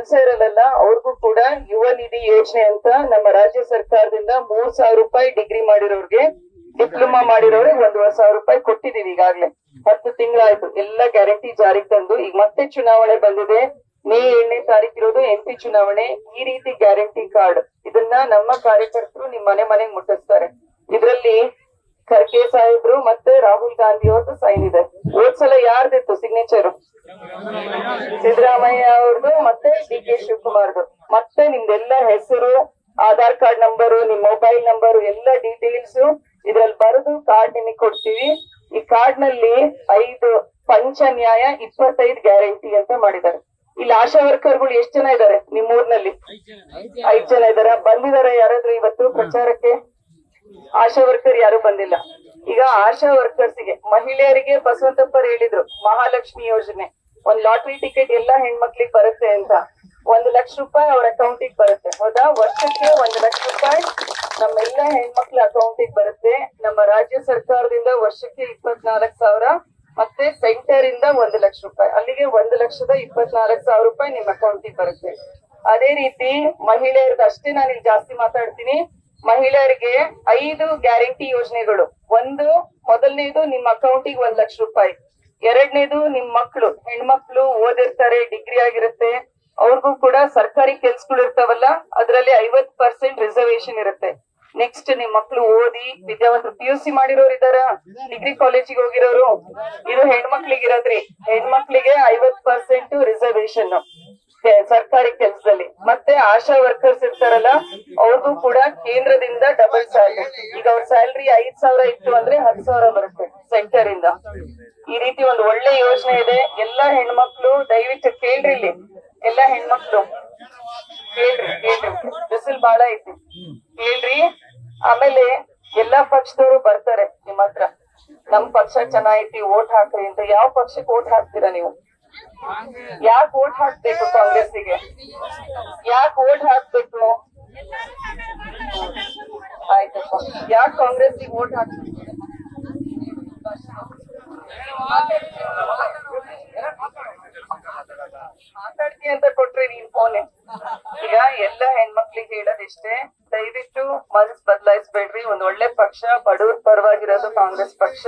ಕೆಲ್ಸ ಇರಲ್ಲ ಅವ್ರಿಗೂ ಕೂಡ ಯುವ ನಿಧಿ ಯೋಜನೆ ಅಂತ ನಮ್ಮ ರಾಜ್ಯ ಸರ್ಕಾರದಿಂದ 3,000 ರೂಪಾಯಿ ಡಿಗ್ರಿ ಮಾಡಿರೋರ್ಗೆ, ಡಿಪ್ಲೊಮಾ ಮಾಡಿರೋರಿಗೆ 1,000 ರೂಪಾಯಿ ಕೊಟ್ಟಿದೀವಿ ಈಗಾಗ್ಲೇ. 10 ತಿಂಗಳಾಯ್ತು. ಎಲ್ಲ ಗ್ಯಾರಂಟಿ ಜಾರಿಗೆ ತಂದು ಈಗ ಮತ್ತೆ ಚುನಾವಣೆ ಬಂದಿದೆ. ಮೇ 7ನೇ ತಾರೀಕು ಇರೋದು MP ಚುನಾವಣೆ. ಈ ರೀತಿ ಗ್ಯಾರಂಟಿ ಕಾರ್ಡ್ ಇದನ್ನ ನಮ್ಮ ಕಾರ್ಯಕರ್ತರು ನಿಮ್ ಮನೆಗೆ ಮುಟ್ಟಿಸ್ತಾರೆ. ಇದ್ರಲ್ಲಿ ಖರ್ಗೆ ಸಾಹೇಬ್ರು ಮತ್ತೆ ರಾಹುಲ್ ಗಾಂಧಿ ಅವ್ರದ್ದು ಸೈನ್ ಇದೆ. ಹೋದ್ಸಲ ಯಾರ್ದಿತ್ತು ಸಿಗ್ನೇಚರ್? ಸಿದ್ದರಾಮಯ್ಯ ಅವ್ರದ್ದು ಮತ್ತೆ DK ಶಿವಕುಮಾರ್ದು. ಮತ್ತೆ ನಿಮ್ದೆಲ್ಲ ಹೆಸರು, ಆಧಾರ್ ಕಾರ್ಡ್ ನಂಬರು, ನಿಮ್ ಮೊಬೈಲ್ ನಂಬರು ಎಲ್ಲ ಡೀಟೇಲ್ಸ್ ಇದ್ರಲ್ಲಿ ಬರೆದು ಕಾರ್ಡ್ ನಿಮಗೆ ಕೊಡ್ತೀವಿ. ಈ ಕಾರ್ಡ್ ನಲ್ಲಿ 5 ಪಂಚ ನ್ಯಾಯ 25 ಗ್ಯಾರಂಟಿ ಅಂತ ಮಾಡಿದ್ದಾರೆ. ಇಲ್ಲಿ ಆಶಾ ವರ್ಕರ್ಗಳು ಎಷ್ಟು ಜನ ಇದಾರೆ ನಿಮ್ ಊರ್ನಲ್ಲಿ? 5 ಜನ ಇದಾರೆ. ಬಂದಿದ್ದಾರೆ ಯಾರಾದ್ರೂ ಇವತ್ತು ಪ್ರಚಾರಕ್ಕೆ? ಆಶಾ ವರ್ಕರ್ ಯಾರು ಬಂದಿಲ್ಲ. ಈಗ ಆಶಾ ವರ್ಕರ್ಸ್ಗೆ, ಮಹಿಳೆಯರಿಗೆ ಬಸವಂತಪ್ಪರ್ ಹೇಳಿದ್ರು ಮಹಾಲಕ್ಷ್ಮಿ ಯೋಜನೆ, ಒಂದ್ ಲಾಟ್ರಿ ಟಿಕೆಟ್ ಎಲ್ಲಾ ಹೆಣ್ಮಕ್ಳಿಗೆ ಬರುತ್ತೆ ಅಂತ. 1 ಲಕ್ಷ ರೂಪಾಯಿ ಅವ್ರ ಅಕೌಂಟಿಗೆ ಬರುತ್ತೆ. ಹೌದಾ? ವರ್ಷಕ್ಕೆ 1 ಲಕ್ಷ ರೂಪಾಯಿ ನಮ್ಮೆಲ್ಲ ಹೆಣ್ಮಕ್ಳ ಅಕೌಂಟಿಗೆ ಬರುತ್ತೆ. ನಮ್ಮ ರಾಜ್ಯ ಸರ್ಕಾರದಿಂದ ವರ್ಷಕ್ಕೆ 24,000 ಮತ್ತೆ ಸೆಂಟರ್ ಇಂದ 1 ಲಕ್ಷ ರೂಪಾಯಿ, ಅಲ್ಲಿಗೆ 1,24,000 ರೂಪಾಯಿ ನಿಮ್ ಅಕೌಂಟಿಗೆ ಬರುತ್ತೆ. ಅದೇ ರೀತಿ ಮಹಿಳೆಯರ್ದು ಅಷ್ಟೇ ನಾನು ಇಲ್ಲಿ ಜಾಸ್ತಿ ಮಾತಾಡ್ತೀನಿ. ಮಹಿಳೆಯರಿಗೆ 5 ಗ್ಯಾರಂಟಿ ಯೋಜನೆಗಳು. ಮೊದಲನೇದು ನಿಮ್ಮ ಅಕೌಂಟಿಗೆ 1 ಲಕ್ಷ ರೂಪಾಯಿ. ಎರಡನೇದು ನಿಮ್ ಮಕ್ಳು, ಹೆಣ್ಮಕ್ಳು ಓದಿರ್ತಾರೆ, ಡಿಗ್ರಿ ಆಗಿರುತ್ತೆ, ಅವ್ರಿಗೂ ಕೂಡ ಸರ್ಕಾರಿ ಕೆಲ್ಸಗಳು ಇರ್ತಾವಲ್ಲ, ಅದ್ರಲ್ಲಿ 50% ರಿಸರ್ವೇಶನ್ ಇರುತ್ತೆ. ನೆಕ್ಸ್ಟ್ ನಿಮ್ ಮಕ್ಳು ಓದಿ ವಿದ್ಯಾವಂತರು, PUC ಮಾಡಿರೋರು ಇದಾರ, ಡಿಗ್ರಿ ಕಾಲೇಜಿಗೆ ಹೋಗಿರೋರು, ಇದು ಹೆಣ್ಮಕ್ಳಿಗೆ ಇರೋದ್ರಿ. ಹೆಣ್ಮಕ್ಳಿಗೆ 50% ರಿಸರ್ವೇಶನ್ ಸರ್ಕಾರಿ ಕೆಲ್ಸದಲ್ಲಿ. ಮತ್ತೆ ಆಶಾ ವರ್ಕರ್ಸ್ ಇರ್ತಾರಲ್ಲ, ಅವ್ರಿಗೂ ಕೂಡ ಕೇಂದ್ರದಿಂದ ಡಬಲ್ ಸ್ಯಾಲರಿ. ಈಗ ಅವ್ರ ಸ್ಯಾಲರಿ 5,000 ಇತ್ತು ಅಂದ್ರೆ 10,000 ಬರುತ್ತೆ ಸೆಂಟರ್ ಇಂದ. ಈ ರೀತಿ ಒಂದು ಒಳ್ಳೆ ಯೋಜನೆ ಇದೆ. ಎಲ್ಲಾ ಹೆಣ್ಮಕ್ಳು ದಯವಿಟ್ಟು ಕೇಳ್ರಿ. ಇಲ್ಲಿ ಎಲ್ಲಾ ಹೆಣ್ಮಕ್ಳು ಕೇಳ್ರಿ, ಬಿಸಿಲು ಬಾಳ ಐತಿ, ಕೇಳ್ರಿ. ಆಮೇಲೆ ಎಲ್ಲಾ ಪಕ್ಷದವರು ಬರ್ತಾರೆ ನಿಮ್ ಹತ್ರ, ನಮ್ ಪಕ್ಷ ಚೆನ್ನಾಗೈತಿ ಓಟ್ ಹಾಕ್ರಿ ಅಂತ. ಯಾವ ಪಕ್ಷಕ್ಕೆ ಓಟ್ ಹಾಕ್ತೀರಾ ನೀವು? ಯಾಕೆ ಓಟ್ ಹಾಕ್ಬೇಕು ಕಾಂಗ್ರೆಸ್ಸಿಗೆ? ಯಾಕೆ ಓಟ್ ಹಾಕ್ಬೇಕು? ಆಯ್ತಪ್ಪ, ಯಾಕೆ ಕಾಂಗ್ರೆಸ್ಸಿಗೆ ಓಟ್ ಹಾಕ್ಬೇಕು? ಮಾತಾಡ್ತಿ ಅಂತ ಕೊಟ್ರಿ ನೀನ್ ಫೋನ್. ಈಗ ಎಲ್ಲ ಹೆಣ್ಮಕ್ಳಿಗೆ ಹೇಳೋದಿಷ್ಟೇ, ದಯವಿಟ್ಟು ಮನಸ್ ಬದಲಾಯಿಸ್ಬೇಡ್ರಿ. ಒಂದ್ ಒಳ್ಳೆ ಪಕ್ಷ, ಬಡವ್ರ ಪರವಾಗಿರೋದು ಕಾಂಗ್ರೆಸ್ ಪಕ್ಷ.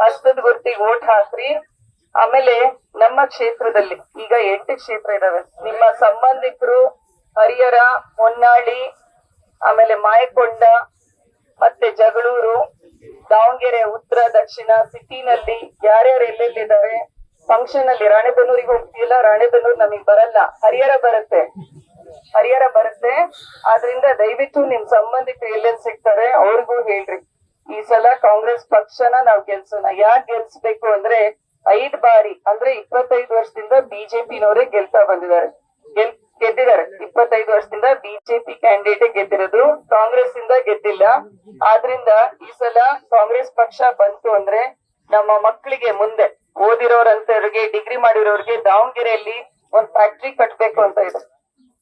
ಹಸ್ತದ ಗುರ್ತಿಗೆ ಓಟ್ ಹಾಕ್ರಿ. ಆಮೇಲೆ ನಮ್ಮ ಕ್ಷೇತ್ರದಲ್ಲಿ ಈಗ 8 ಕ್ಷೇತ್ರ ಇದಾವೆ. ನಿಮ್ಮ ಸಂಬಂಧಿಕರು ಹರಿಹರ, ಹೊನ್ನಾಳಿ, ಆಮೇಲೆ ಮಾಯಕೊಂಡ, ಮತ್ತೆ ಜಗಳೂರು, ದಾವಣಗೆರೆ, ಉತ್ತರ, ದಕ್ಷಿಣ ಸಿಟಿನಲ್ಲಿ ಯಾರ್ಯಾರು ಎಲ್ಲೆಲ್ಲಿದ್ದಾರೆ. ಫಂಕ್ಷನ್ ಅಲ್ಲಿ ರಾಣೆಬೆನ್ನೂರಿಗೆ ಹೋಗ್ತಿಲ್ಲ, ರಾಣೆಬೆನ್ನೂರು ನಮಗ್ ಬರಲ್ಲ, ಹರಿಹರ ಬರುತ್ತೆ. ಆದ್ರಿಂದ ದಯವಿಟ್ಟು ನಿಮ್ ಸಂಬಂಧಿಕರು ಎಲ್ಲೆಲ್ಲಿ ಸಿಗ್ತಾರೆ ಅವ್ರಿಗೂ ಹೇಳ್ರಿ, ಈ ಸಲ ಕಾಂಗ್ರೆಸ್ ಪಕ್ಷನ ನಾವ್ ಗೆಲ್ಸೋಣ. ಯಾಕೆ ಗೆಲ್ಸ್ಬೇಕು ಅಂದ್ರೆ 5 ಬಾರಿ ಅಂದ್ರೆ 25 ವರ್ಷದಿಂದ ಬಿಜೆಪಿನವರೇ ಗೆಲ್ತಾ ಬಂದಿದ್ದಾರೆ, ಗೆದ್ದಿದ್ದಾರೆ. 25 ವರ್ಷದಿಂದ ಬಿಜೆಪಿ ಕ್ಯಾಂಡಿಡೇಟ್ ಗೆದ್ದಿರೋದು, ಕಾಂಗ್ರೆಸ್ ಇಂದ ಗೆದ್ದಿಲ್ಲ. ಆದ್ರಿಂದ ಈ ಸಲ ಕಾಂಗ್ರೆಸ್ ಪಕ್ಷ ಬಂತು ಅಂದ್ರೆ ನಮ್ಮ ಮಕ್ಕಳಿಗೆ, ಮುಂದೆ ಓದಿರೋರಂತವ್ರಿಗೆ, ಡಿಗ್ರಿ ಮಾಡಿರೋರಿಗೆ ದಾವಣಗೆರೆಯಲ್ಲಿ ಒಂದ್ ಫ್ಯಾಕ್ಟ್ರಿ ಕಟ್ಬೇಕು ಅಂತ ಇದೆ.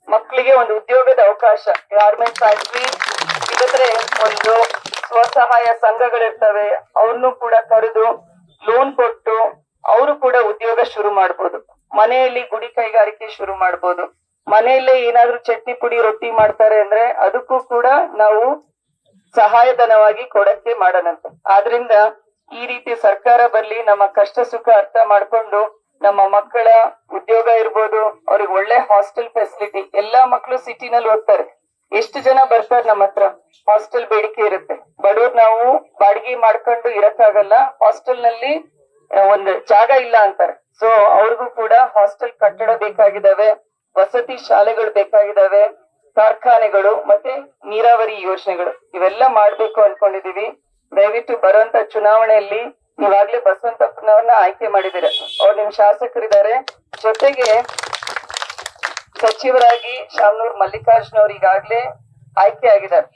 ಮಕ್ಕಳಿಗೆ ಒಂದು ಉದ್ಯೋಗದ ಅವಕಾಶ, ಗಾರ್ಮೆಂಟ್ ಫ್ಯಾಕ್ಟ್ರಿ ಇದ್ರೆ ಒಂದು ಸ್ವಸಹಾಯ ಸಂಘಗಳಿರ್ತವೆ, ಅವ್ರನ್ನು ಕೂಡ ಕರೆದು ಲೋನ್ ಕೊಟ್ಟು ಅವರು ಕೂಡ ಉದ್ಯೋಗ ಶುರು ಮಾಡ್ಬೋದು. ಮನೆಯಲ್ಲಿ ಗುಡಿ ಕೈಗಾರಿಕೆ ಶುರು ಮಾಡ್ಬೋದು. ಮನೆಯಲ್ಲೇ ಏನಾದ್ರೂ ಚಟ್ನಿ ಪುಡಿ, ರೊಟ್ಟಿ ಮಾಡ್ತಾರೆ ಅಂದ್ರೆ ಅದಕ್ಕೂ ಕೂಡ ನಾವು ಸಹಾಯಧನವಾಗಿ ಕೊಡಕ್ಕೆ ಮಾಡೋಣಂತೆ. ಆದ್ರಿಂದ ಈ ರೀತಿ ಸರ್ಕಾರ ಬರ್ಲಿ, ನಮ್ಮ ಕಷ್ಟ ಸುಖ ಅರ್ಥ ಮಾಡ್ಕೊಂಡು ನಮ್ಮ ಮಕ್ಕಳ ಉದ್ಯೋಗ ಇರ್ಬೋದು, ಅವ್ರಿಗೆ ಒಳ್ಳೆ ಹಾಸ್ಟೆಲ್ ಫೆಸಿಲಿಟಿ. ಎಲ್ಲಾ ಮಕ್ಕಳು ಸಿಟಿನಲ್ಲಿ ಓದ್ತಾರೆ, ಎಷ್ಟು ಜನ ಬರ್ತಾರೆ ನಮ್ಮ ಹತ್ರ? ಹಾಸ್ಟೆಲ್ ಬೇಡಿಕೆ ಇರುತ್ತೆ. ಬಡವ್ರು ನಾವು ಬಾಡಿಗೆ ಮಾಡ್ಕೊಂಡು ಇರಕ್ಕಾಗಲ್ಲ, ಹಾಸ್ಟೆಲ್ ನಲ್ಲಿ ಒಂದು ಜಾಗ ಇಲ್ಲ ಅಂತಾರೆ. ಸೊ ಅವ್ರಿಗೂ ಕೂಡ ಹಾಸ್ಟೆಲ್ ಕಟ್ಟಡ ಬೇಕಾಗಿದ್ದಾವೆ, ವಸತಿ ಶಾಲೆಗಳು ಬೇಕಾಗಿದ್ದಾವೆ, ಕಾರ್ಖಾನೆಗಳು, ಮತ್ತೆ ನೀರಾವರಿ ಯೋಜನೆಗಳು ಇವೆಲ್ಲ ಮಾಡ್ಬೇಕು ಅನ್ಕೊಂಡಿದೀವಿ. ದಯವಿಟ್ಟು ಬರುವಂತ ಚುನಾವಣೆಯಲ್ಲಿ ನೀವಾಗ್ಲೇ ಬಸವಂತಪ್ಪನವ್ರನ್ನ ಆಯ್ಕೆ ಮಾಡಿದಿರ, ಅವ್ರು ನಿಮ್ ಶಾಸಕರಿದ್ದಾರೆ. ಜೊತೆಗೆ ಸಚಿವರಾಗಿ ಶಾಮನೂರ್ ಮಲ್ಲಿಕಾರ್ಜುನ್ ಅವ್ರು ಈಗಾಗ್ಲೇ ಆಯ್ಕೆ ಆಗಿದ್ದಾರೆ.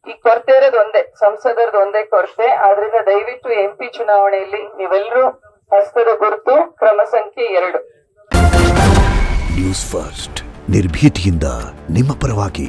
ಈಗ ಕೊರತೆ ಇರೋದು ಒಂದೇ, ಸಂಸದರದ್ದು ಒಂದೇ ಕೊರತೆ. ಆದ್ರಿಂದ ದಯವಿಟ್ಟು MP ಚುನಾವಣೆಯಲ್ಲಿ ನೀವೆಲ್ಲರೂ ಹಸ್ತದ ಗುರುತು ಕ್ರಮ ಸಂಖ್ಯೆ 2. ನ್ಯೂಸ್ ಫಸ್ಟ್, ನಿರ್ಭೀತಿಯಿಂದ ನಿಮ್ಮ ಪರವಾಗಿ.